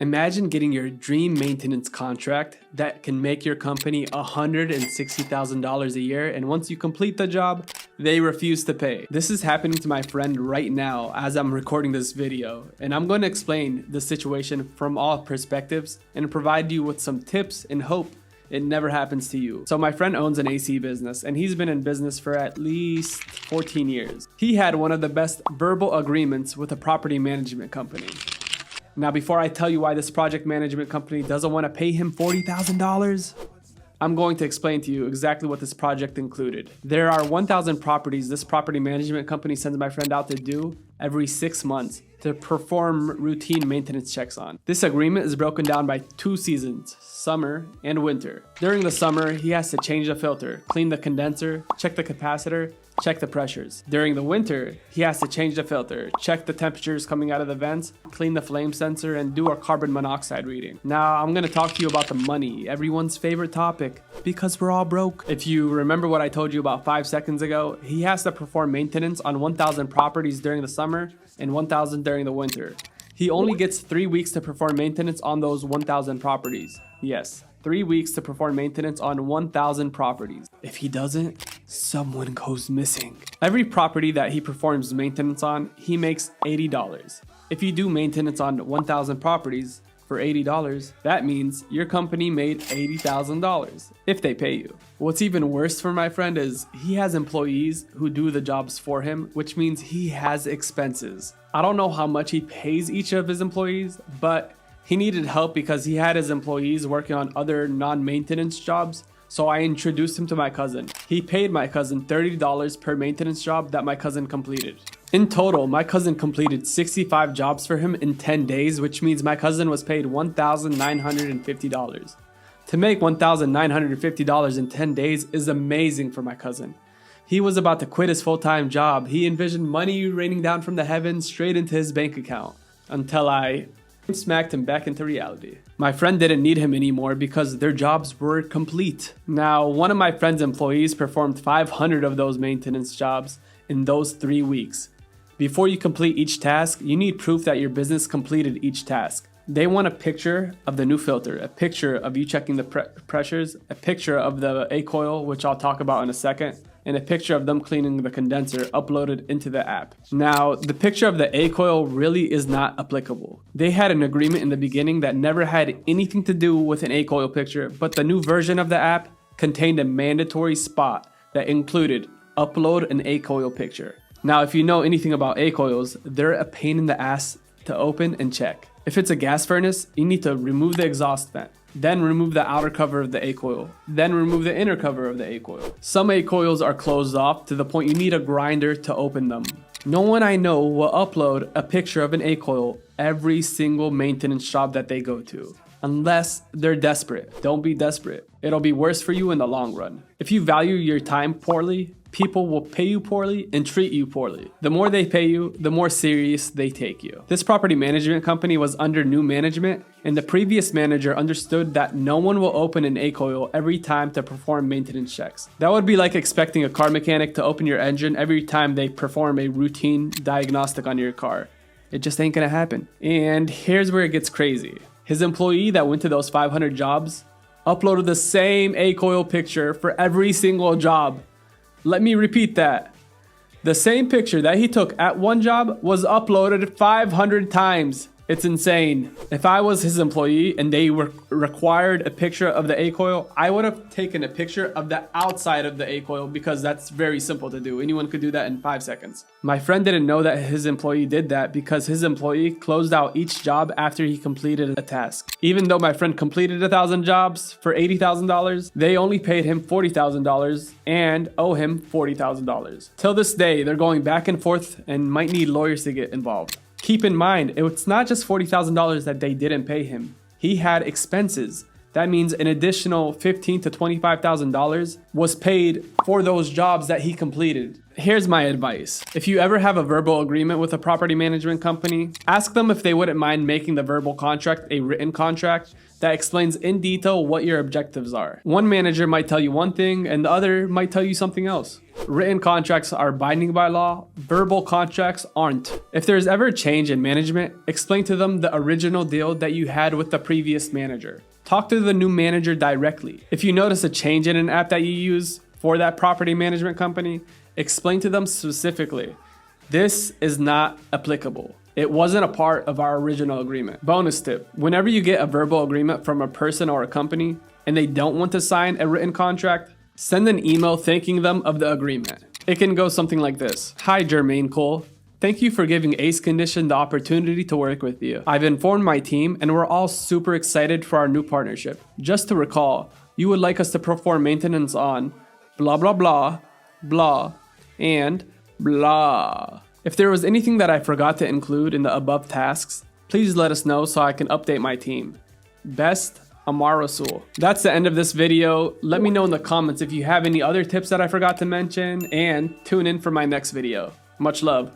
Imagine getting your dream maintenance contract that can make your company $160,000 a year, and once you complete the job, they refuse to pay. This is happening to my friend right now as I'm recording this video, and I'm going to explain the situation from all perspectives and provide you with some tips and hope it never happens to you. So my friend owns an AC business, and he's been in business for at least 14 years. He had one of the best verbal agreements with a property management company. Now, before I tell you why this project management company doesn't want to pay him $40,000, I'm going to explain to you exactly what this project included. There are 1,000 properties this property management company sends my friend out to do every 6 months to perform routine maintenance checks on. This agreement is broken down by 2 seasons, summer and winter. During the summer, he has to change the filter, clean the condenser, check the capacitor, check the pressures. During the winter, he has to change the filter, check the temperatures coming out of the vents, clean the flame sensor, and do a carbon monoxide reading. Now, I'm gonna talk to you about the money, everyone's favorite topic, because we're all broke. If you remember what I told you about 5 seconds ago, he has to perform maintenance on 1,000 properties during the summer and 1,000 during the winter. He only gets 3 weeks to perform maintenance on those 1,000 properties. Yes, 3 weeks to perform maintenance on 1,000 properties. If he doesn't, someone goes missing. Every property that he performs maintenance on, he makes $80. If you do maintenance on 1,000 properties for $80, that means your company made $80,000 if they pay you. What's even worse for my friend is he has employees who do the jobs for him, which means he has expenses. I don't know how much he pays each of his employees, but he needed help because he had his employees working on other non-maintenance jobs, so I introduced him to my cousin. He paid my cousin $30 per maintenance job that my cousin completed. In total, my cousin completed 65 jobs for him in 10 days, which means my cousin was paid $1,950. To make $1,950 in 10 days is amazing for my cousin. He was about to quit his full-time job. He envisioned money raining down from the heavens straight into his bank account until I smacked him back into reality. My friend didn't need him anymore because their jobs were complete. Now, one of my friend's employees performed 500 of those maintenance jobs in those 3 weeks. Before you complete each task, you need proof that your business completed each task. They want a picture of the new filter, a picture of you checking the pressures, a picture of the A-coil, which I'll talk about in a second, and a picture of them cleaning the condenser uploaded into the app. Now, the picture of the A-coil really is not applicable. They had an agreement in the beginning that never had anything to do with an A-coil picture, but the new version of the app contained a mandatory spot that included upload an A-coil picture. Now, if you know anything about A-coils, they're a pain in the ass to open and check. If it's a gas furnace, you need to remove the exhaust vent, then remove the outer cover of the A-coil, then remove the inner cover of the A-coil. Some A-coils are closed off to the point you need a grinder to open them. No one I know will upload a picture of an A-coil every single maintenance job that they go to, unless they're desperate. Don't be desperate. It'll be worse for you in the long run. If you value your time poorly, people will pay you poorly and treat you poorly. The more they pay you, the more serious they take you. This property management company was under new management, and the previous manager understood that no one will open an A-coil every time to perform maintenance checks. That would be like expecting a car mechanic to open your engine every time they perform a routine diagnostic on your car. It just ain't gonna happen. And here's where it gets crazy. His employee that went to those 500 jobs uploaded the same A-coil picture for every single job. Let me repeat that. The same picture that he took at one job was uploaded 500 times. It's insane. If I was his employee and they were required a picture of the A-coil, I would have taken a picture of the outside of the A-coil because that's very simple to do. Anyone could do that in 5 seconds. My friend didn't know that his employee did that because his employee closed out each job after he completed a task. Even though my friend completed 1,000 jobs for $80,000, they only paid him $40,000 and owe him $40,000. Till this day, they're going back and forth and might need lawyers to get involved. Keep in mind, it's not just $40,000 that they didn't pay him. He had expenses. That means an additional $15,000 to $25,000 was paid for those jobs that he completed. Here's my advice. If you ever have a verbal agreement with a property management company, ask them if they wouldn't mind making the verbal contract a written contract that explains in detail what your objectives are. One manager might tell you one thing and the other might tell you something else. Written contracts are binding by law, verbal contracts aren't. If there's ever a change in management, explain to them the original deal that you had with the previous manager. Talk to the new manager directly. If you notice a change in an app that you use for that property management company, explain to them specifically, this is not applicable. It wasn't a part of our original agreement. Bonus tip, whenever you get a verbal agreement from a person or a company and they don't want to sign a written contract, send an email thanking them of the agreement. It can go something like this. Hi Jermaine Cole. Thank you for giving Ace Condition the opportunity to work with you. I've informed my team and we're all super excited for our new partnership. Just to recall, you would like us to perform maintenance on blah blah blah, blah, and blah. If there was anything that I forgot to include in the above tasks, please let us know so I can update my team. Best, Amar Rasul. That's the end of this video. Let me know in the comments if you have any other tips that I forgot to mention, and tune in for my next video. Much love.